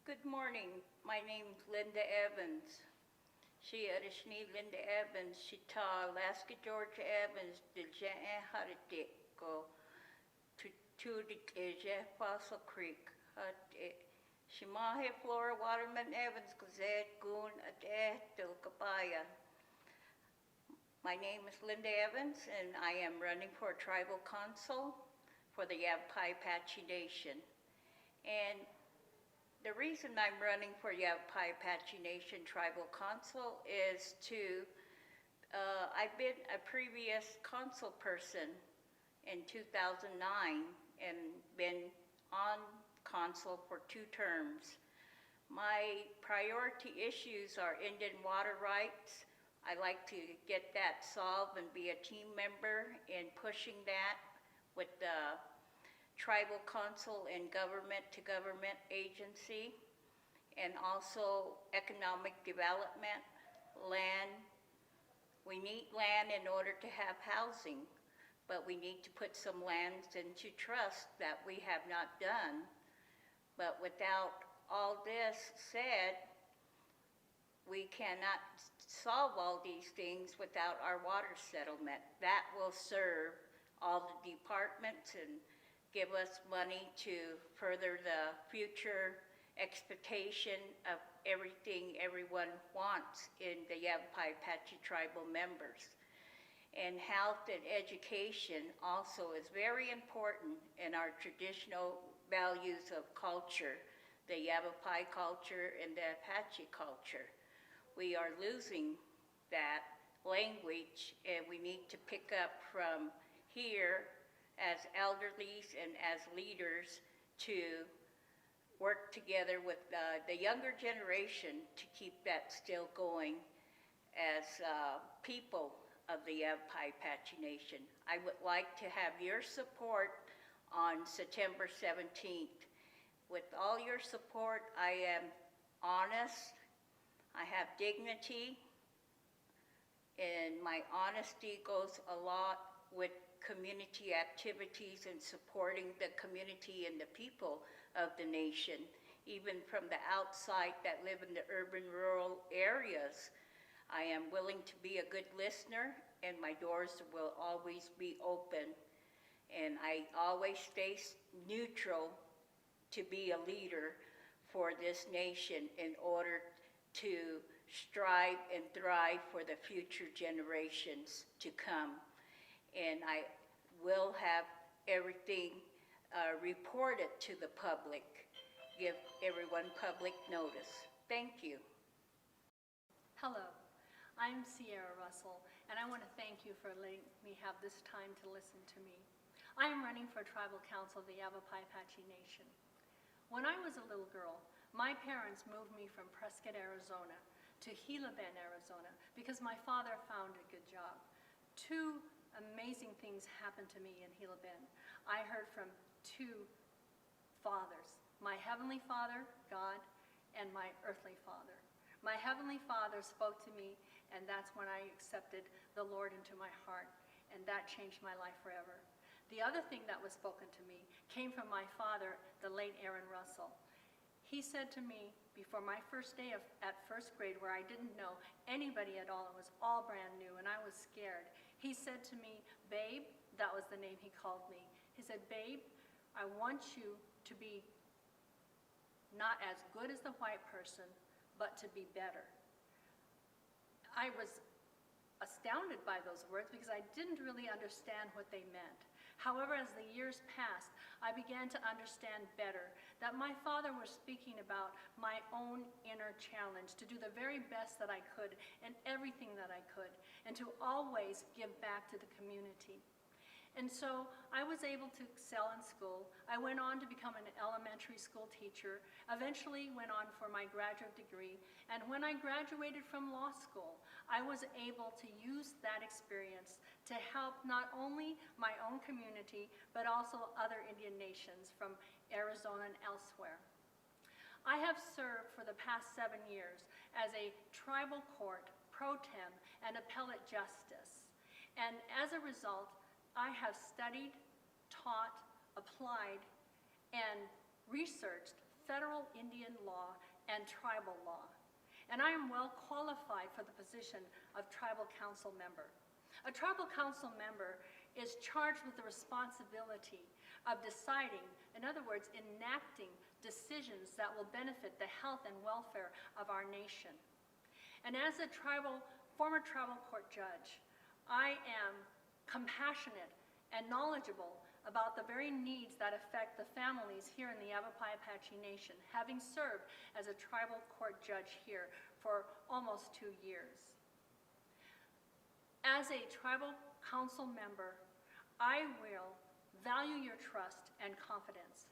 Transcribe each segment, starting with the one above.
Good morning. My name's Linda Evans. She Arishni Linda Evans. She ta Alaska Georgia Evans de Jan Haritiko to the Jeff Fossil Creek. She mahe Flora Waterman Evans Gazette Goon Ade del Kabaya. My name is Linda Evans and I am running for tribal council for the Yavapai-Apache Nation. And the reason I'm running for Yavapai-Apache Nation Tribal Council is I've been a previous council person in 2009 and been on council for 2 terms. My priority issues are Indian water rights. I like to get that solved and be a team member in pushing that with the tribal council and government-to-government agency, and also economic development, land. We need land in order to have housing, but we need to put some lands into trust that we have not done. But without all this said, we cannot solve all these things without our water settlement. That will serve all the departments and give us money to further the future expectation of everything everyone wants in the Yavapai-Apache tribal members. And health and education also is very important in our traditional values of culture, the Yavapai culture and the Apache culture. We are losing that language and we need to pick up from here as elderlies and as leaders to work together with the younger generation to keep that still going as people of the Yavapai-Apache Nation. I would like to have your support on September 17th. With all your support, I am honest, I have dignity, and my honesty goes a lot with community activities and supporting the community and the people of the nation, even from the outside that live in the urban rural areas. I am willing to be a good listener and my doors will always be open. And I always stay neutral to be a leader for this nation in order to strive and thrive for the future generations to come. And I will have everything reported to the public, give everyone public notice. Thank you. Hello, I'm Sierra Russell, and I want to thank you for letting me have this time to listen to me. I am running for tribal council of the Yavapai-Apache Nation. When I was a little girl, my parents moved me from Prescott, Arizona to Gila Bend, Arizona, because my father found a good job. 2 amazing things happened to me in Gila Bend. I heard from 2 fathers, my heavenly father, God, and my earthly father. My heavenly father spoke to me, and that's when I accepted the Lord into my heart, and that changed my life forever. The other thing that was spoken to me came from my father, the late Aaron Russell. He said to me before my first day at first grade, where I didn't know anybody at all, it was all brand new and I was scared. He said to me, "Babe," that was the name he called me. He said, "Babe, I want you to be not as good as the white person, but to be better." I was astounded by those words because I didn't really understand what they meant. However, as the years passed, I began to understand better that my father was speaking about my own inner challenge to do the very best that I could in everything that I could, and to always give back to the community. And so I was able to excel in school. I went on to become an elementary school teacher, eventually went on for my graduate degree, and when I graduated from law school, I was able to use that experience to help not only my own community, but also other Indian nations from Arizona and elsewhere. I have served for the past 7 years as a tribal court, pro tem, and appellate justice. And as a result, I have studied, taught, applied, and researched federal Indian law and tribal law, and I am well qualified for the position of tribal council member. A tribal council member is charged with the responsibility of deciding, in other words, enacting decisions that will benefit the health and welfare of our nation. And as a former tribal court judge, I am compassionate and knowledgeable about the very needs that affect the families here in the Yavapai-Apache Nation, having served as a tribal court judge here for almost 2 years. As a tribal council member, I will value your trust and confidence.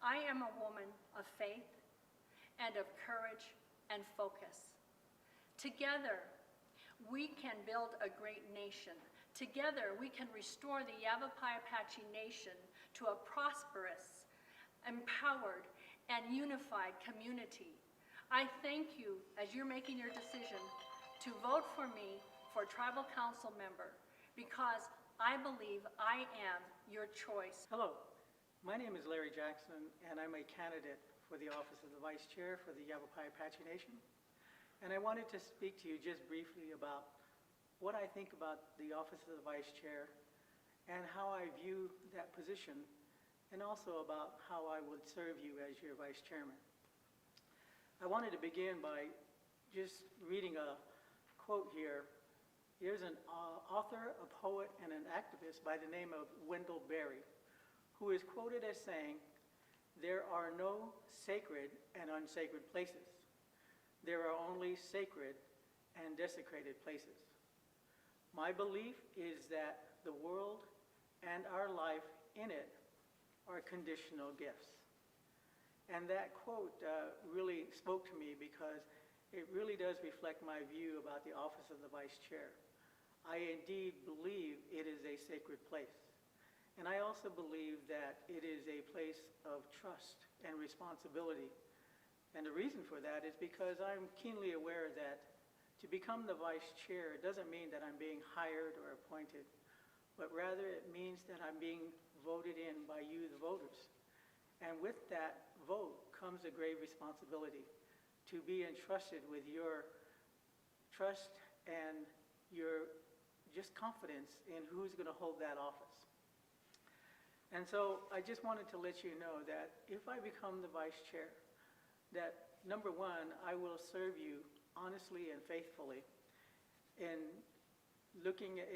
I am a woman of faith and of courage and focus. Together, we can build a great nation. Together, we can restore the Yavapai-Apache Nation to a prosperous, empowered, and unified community. I thank you as you're making your decision to vote for me for tribal council member, because I believe I am your choice. Hello, my name is Larry Jackson, and I'm a candidate for the office of the Vice Chair for the Yavapai-Apache Nation. And I wanted to speak to you just briefly about what I think about the office of the Vice Chair and how I view that position, and also about how I would serve you as your Vice Chairman. I wanted to begin by just reading a quote here. Here's an author, a poet, and an activist by the name of Wendell Berry, who is quoted as saying, "There are no sacred and unsacred places. There are only sacred and desecrated places." My belief is that the world and our life in it are conditional gifts. And that quote really spoke to me, because it really does reflect my view about the office of the Vice Chair. I indeed believe it is a sacred place. And I also believe that it is a place of trust and responsibility. And the reason for that is because I'm keenly aware that to become the Vice Chair doesn't mean that I'm being hired or appointed, but rather it means that I'm being voted in by you, the voters. And with that vote comes a grave responsibility to be entrusted with your trust and your just confidence in who's going to hold that office. And so I just wanted to let you know that if I become the Vice Chair, that number one, I will serve you honestly and faithfully in looking at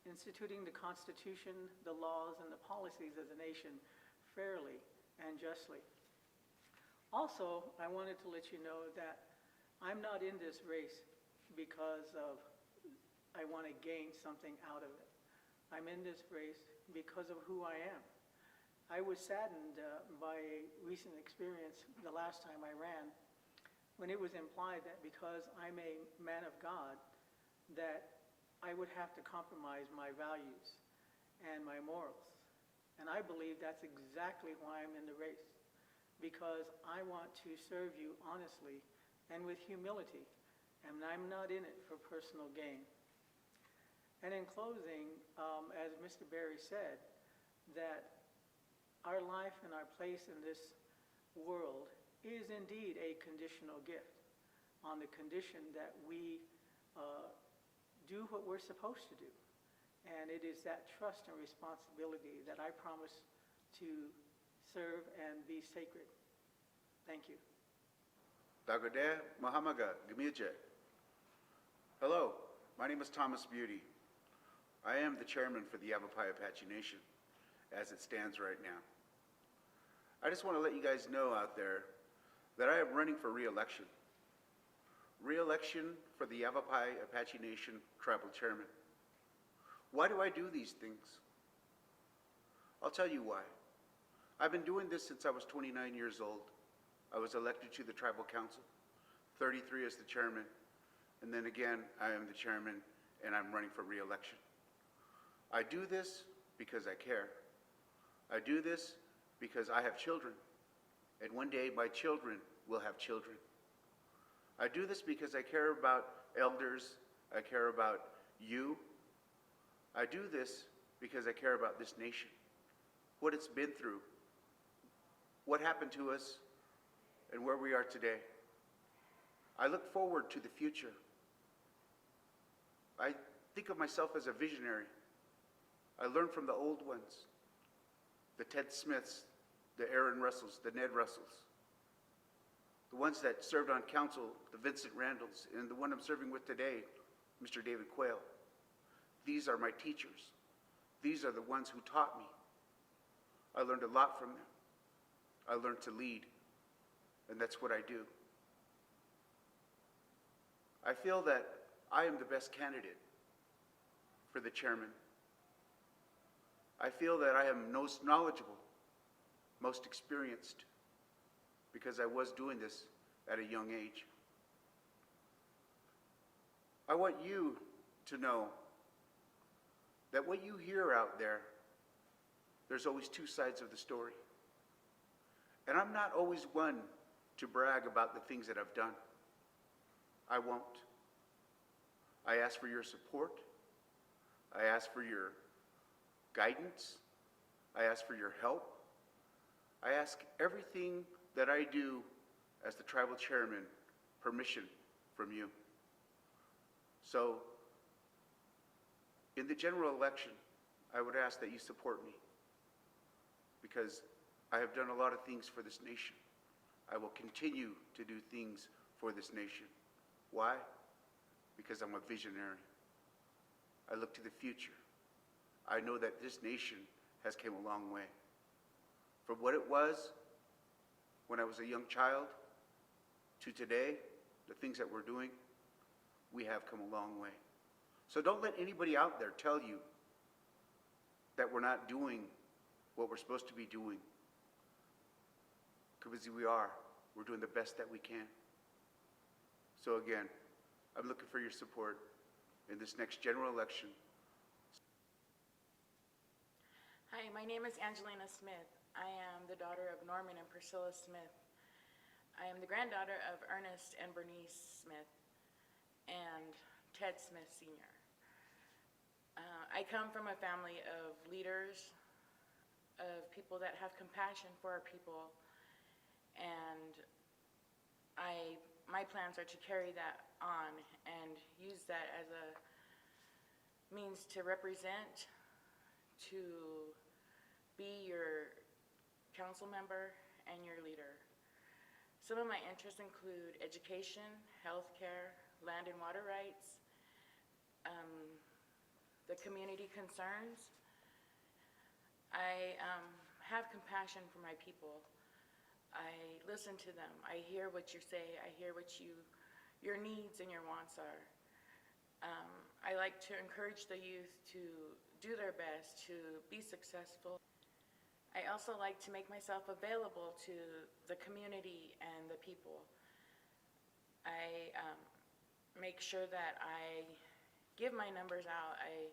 instituting the Constitution, the laws, and the policies of the nation fairly and justly. Also, I wanted to let you know that I'm not in this race because of I want to gain something out of it. I'm in this race because of who I am. I was saddened by a recent experience the last time I ran, when it was implied that because I'm a man of God, that I would have to compromise my values and my morals. And I believe that's exactly why I'm in the race, because I want to serve you honestly and with humility, and I'm not in it for personal gain. And in closing, as Mr. Berry said, that our life and our place in this world is indeed a conditional gift, on the condition that we do what we're supposed to do. And it is that trust and responsibility that I promise to serve and be sacred. Thank you. Dagode Mahamaga Gamije. Hello, my name is Thomas Beauty. I am the chairman for the Yavapai-Apache Nation as it stands right now. I just want to let you guys know out there that I am running for re-election. Re-election for the Yavapai-Apache Nation tribal chairman. Why do I do these things? I'll tell you why. I've been doing this since I was 29 years old. I was elected to the tribal council, 33 as the chairman, and then again, I am the chairman and I'm running for re-election. I do this because I care. I do this because I have children, and one day my children will have children. I do this because I care about elders, I care about you. I do this because I care about this nation, what it's been through, what happened to us and where we are today. I look forward to the future. I think of myself as a visionary. I learn from the old ones, the Ted Smiths, the Aaron Russells, the Ned Russells, the ones that served on council, the Vincent Randalls, and the one I'm serving with today, Mr. David Quayle. These are my teachers. These are the ones who taught me. I learned a lot from them. I learned to lead, and that's what I do. I feel that I am the best candidate for the chairman. I feel that I am most knowledgeable, most experienced, because I was doing this at a young age. I want you to know that what you hear out there, there's always two sides of the story. And I'm not always one to brag about the things that I've done. I won't. I ask for your support. I ask for your guidance. I ask for your help. I ask everything that I do as the tribal chairman permission from you. So, in the general election, I would ask that you support me, because I have done a lot of things for this nation. I will continue to do things for this nation. Why? Because I'm a visionary. I look to the future. I know that this nation has come a long way. From what it was when I was a young child to today, the things that we're doing, we have come a long way. So don't let anybody out there tell you that we're not doing what we're supposed to be doing. Because we are. We're doing the best that we can. So again, I'm looking for your support in this next general election. Hi, my name is Angelina Smith. I am the daughter of Norman and Priscilla Smith. I am the granddaughter of Ernest and Bernice Smith and Ted Smith Sr. I come from a family of leaders, of people that have compassion for our people, and my plans are to carry that on and use that as a means to represent, to be your council member and your leader. Some of my interests include education, healthcare, land and water rights, the community concerns. I have compassion for my people. I listen to them. I hear what you say. I hear what your needs and your wants are. I like to encourage the youth to do their best, to be successful. I also like to make myself available to the community and the people. I make sure that I give my numbers out. I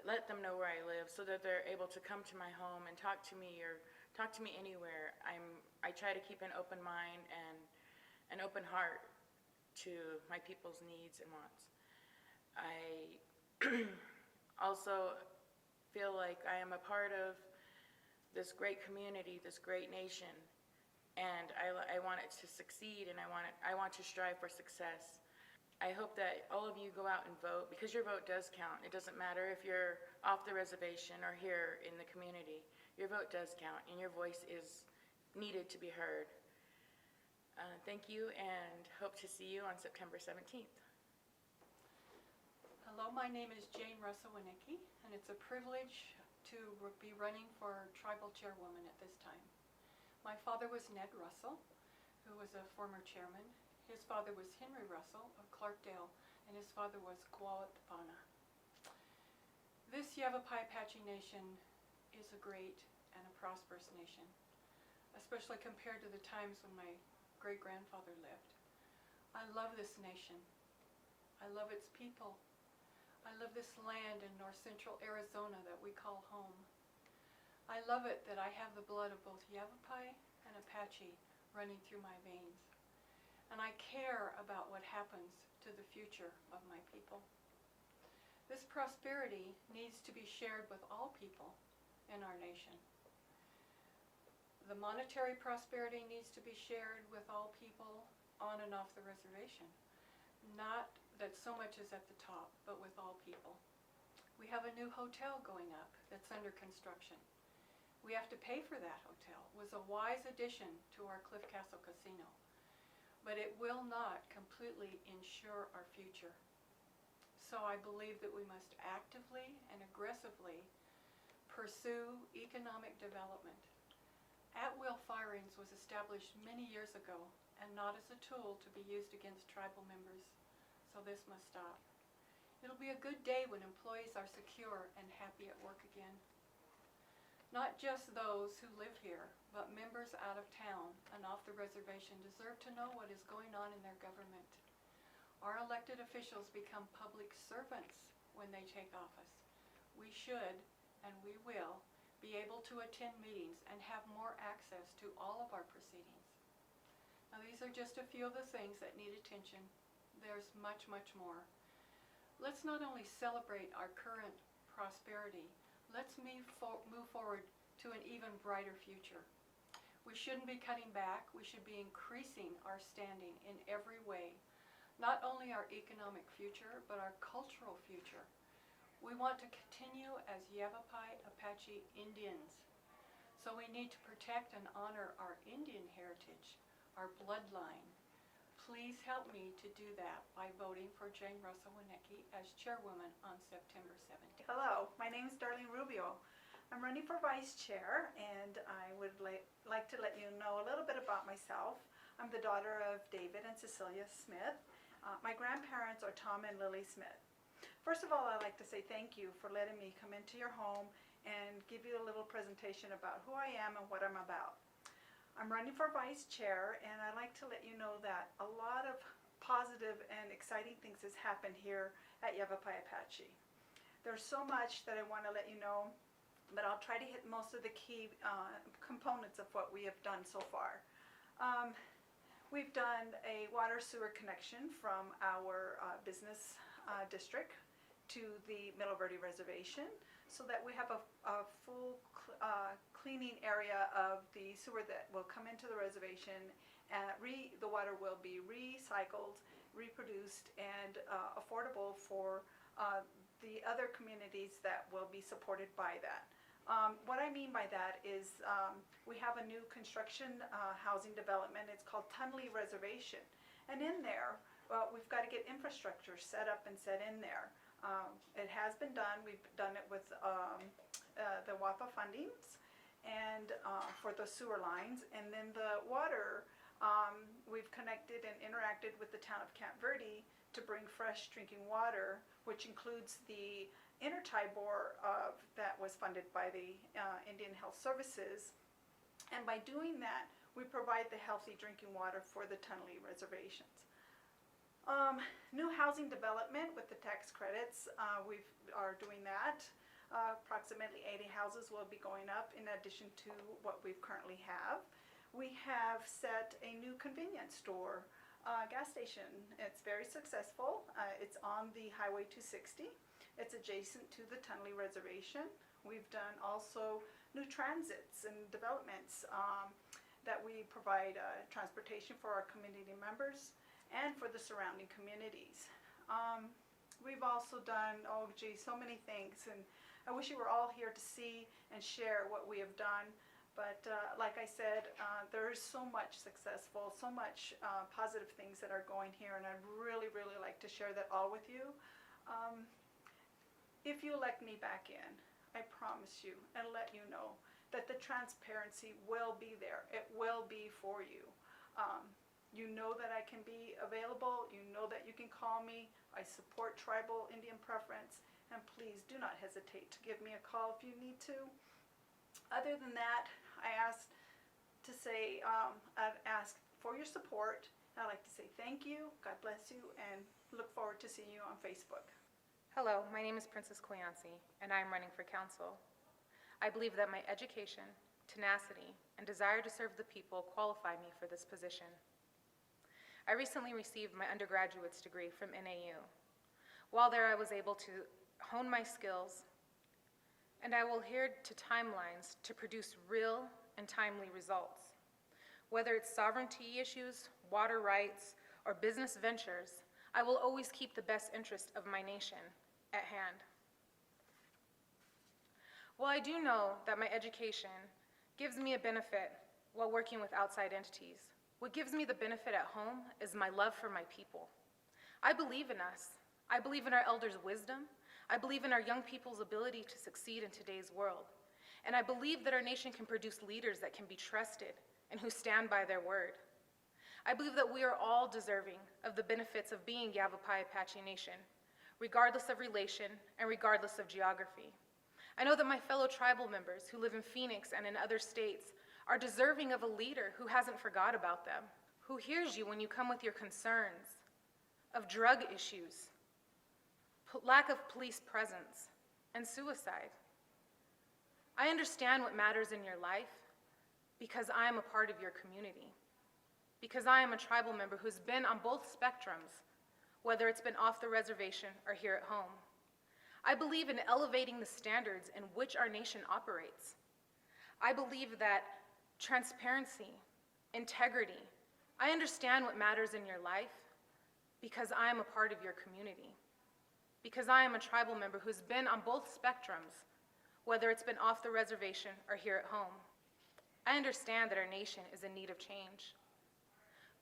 let them know where I live so that they're able to come to my home and talk to me or talk to me anywhere. I try to keep an open mind and an open heart to my people's needs and wants. I also feel like I am a part of this great community, this great nation, and I want it to succeed, and I want to strive for success. I hope that all of you go out and vote, because your vote does count. It doesn't matter if you're off the reservation or here in the community. Your vote does count, and your voice is needed to be heard. Thank you, and hope to see you on September 17th. Hello, my name is Jane Russell-Winicki, and it's a privilege to be running for tribal chairwoman at this time. My father was Ned Russell, who was a former chairman. His father was Henry Russell of Clarkdale, and his father was Guawatapana. This Yavapai-Apache Nation is a great and a prosperous nation, especially compared to the times when my great-grandfather lived. I love this nation. I love its people. I love this land in north central Arizona that we call home. I love it that I have the blood of both Yavapai and Apache running through my veins. And I care about what happens to the future of my people. This prosperity needs to be shared with all people in our nation. The monetary prosperity needs to be shared with all people on and off the reservation. Not that so much is at the top, but with all people. We have a new hotel going up that's under construction. We have to pay for that hotel. It was a wise addition to our Cliff Castle Casino, but it will not completely ensure our future. So I believe that we must actively and aggressively pursue economic development. At-will firings was established many years ago and not as a tool to be used against tribal members, so this must stop. It'll be a good day when employees are secure and happy at work again. Not just those who live here, but members out of town and off the reservation deserve to know what is going on in their government. Our elected officials become public servants when they take office. We should, and we will, be able to attend meetings and have more access to all of our proceedings. Now, these are just a few of the things that need attention. There's much, much more. Let's not only celebrate our current prosperity, let's move forward to an even brighter future. We shouldn't be cutting back, we should be increasing our standing in every way. Not only our economic future, but our cultural future. We want to continue as Yavapai-Apache Indians. So we need to protect and honor our Indian heritage, our bloodline. Please help me to do that by voting for Jane Russell-Winnecke as chairwoman on September 17th. Hello, my name is Darlene Rubio. I'm running for vice chair, and I would like to let you know a little bit about myself. I'm the daughter of David and Cecilia Smith. My grandparents are Tom and Lily Smith. First of all, I'd like to say thank you for letting me come into your home and give you a little presentation about who I am and what I'm about. I'm running for vice chair, and I'd like to let you know that a lot of positive and exciting things has happened here at Yavapai-Apache. There's so much that I want to let you know, but I'll try to hit most of the key components of what we have done so far. We've done a water sewer connection from our business district to the Middle Verde Reservation, so that we have a full cleaning area of the sewer that will come into the reservation. The water will be recycled, reproduced, and affordable for the other communities that will be supported by that. What I mean by that is we have a new construction housing development. It's called Tunley Reservation. And in there, we've got to get infrastructure set up and set in there. It has been done. We've done it with the WAPA fundings and for the sewer lines. And then the water, we've connected and interacted with the town of Camp Verde to bring fresh drinking water, which includes the intertie bore that was funded by the Indian Health Services. And by doing that, we provide the healthy drinking water for the Tunley reservations. New housing development with the tax credits, we are doing that. Approximately 80 houses will be going up in addition to what we currently have. We have set a new convenience store gas station. It's very successful. It's on the Highway 260. It's adjacent to the Tunley Reservation. We've done also new transits and developments that we provide transportation for our community members and for the surrounding communities. We've also done, so many things, and I wish you were all here to see and share what we have done. But like I said, there is so much successful, so much positive things that are going here, and I'd really, really like to share that all with you. If you elect me back in, I promise you and let you know that the transparency will be there. It will be for you. You know that I can be available. You know that you can call me. I support tribal Indian preference, and please do not hesitate to give me a call if you need to. Other than that, I'd ask for your support. I'd like to say thank you, God bless you, and look forward to seeing you on Facebook. Hello, my name is Princess Koyansi, and I am running for council. I believe that my education, tenacity, and desire to serve the people qualify me for this position. I recently received my undergraduate's degree from NAU. While there, I was able to hone my skills, and I will adhere to timelines to produce real and timely results. Whether it's sovereignty issues, water rights, or business ventures, I will always keep the best interest of my nation at hand. While I do know that my education gives me a benefit while working with outside entities, what gives me the benefit at home is my love for my people. I believe in us. I believe in our elders' wisdom. I believe in our young people's ability to succeed in today's world. And I believe that our nation can produce leaders that can be trusted and who stand by their word. I believe that we are all deserving of the benefits of being Yavapai-Apache Nation, regardless of relation and regardless of geography. I know that my fellow tribal members who live in Phoenix and in other states are deserving of a leader who hasn't forgot about them, who hears you when you come with your concerns of drug issues, lack of police presence, and suicide. I understand what matters in your life because I am a part of your community, because I am a tribal member who's been on both spectrums, whether it's been off the reservation or here at home. I believe in elevating the standards in which our nation operates. I believe that transparency, integrity, I understand what matters in your life because I am a part of your community, because I am a tribal member who's been on both spectrums, whether it's been off the reservation or here at home. I understand that our nation is in need of change.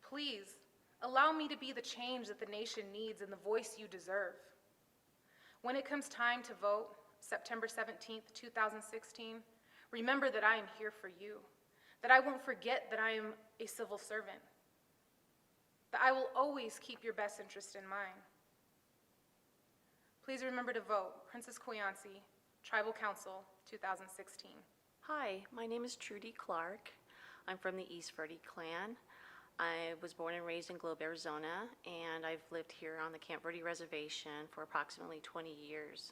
Please, allow me to be the change that the nation needs and the voice you deserve. When it comes time to vote, September 17th, 2016, remember that I am here for you, that I won't forget that I am a civil servant, that I will always keep your best interest in mind. Please remember to vote, Princess Koyansi, Tribal Council, 2016. Hi, my name is Trudy Clark. I'm from the East Verde clan. I was born and raised in Globe, Arizona, and I've lived here on the Camp Verde Reservation for approximately 20 years.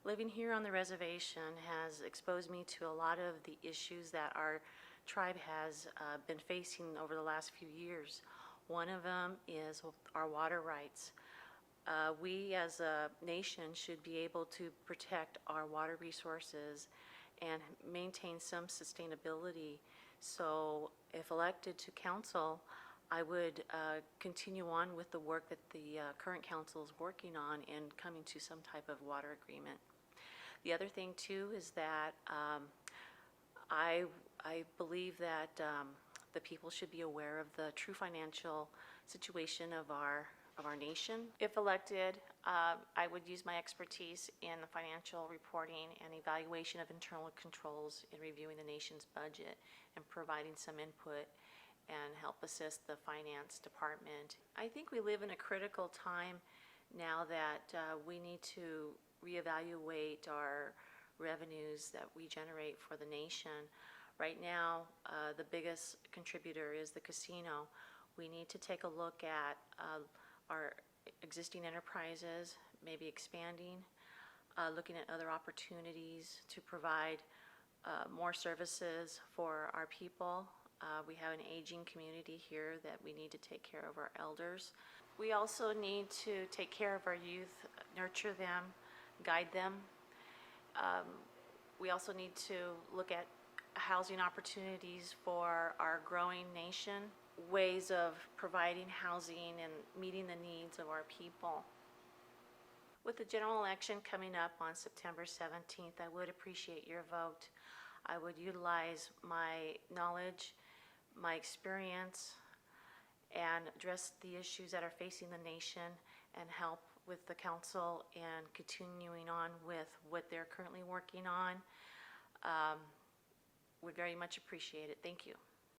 Living here on the reservation has exposed me to a lot of the issues that our tribe has been facing over the last few years. One of them is our water rights. We as a nation should be able to protect our water resources and maintain some sustainability. So if elected to council, I would continue on with the work that the current council is working on and coming to some type of water agreement. The other thing too is that I believe that the people should be aware of the true financial situation of our nation. If elected, I would use my expertise in the financial reporting and evaluation of internal controls in reviewing the nation's budget and providing some input and help assist the finance department. I think we live in a critical time now that we need to reevaluate our revenues that we generate for the nation. Right now, the biggest contributor is the casino. We need to take a look at our existing enterprises, maybe expanding, looking at other opportunities to provide more services for our people. We have an aging community here that we need to take care of our elders. We also need to take care of our youth, nurture them, guide them. We also need to look at housing opportunities for our growing nation, ways of providing housing and meeting the needs of our people. With the general election coming up on September 17th, I would appreciate your vote. I would utilize my knowledge, my experience, and address the issues that are facing the nation and help with the council and continuing on with what they're currently working on. Would very much appreciate it. Thank you.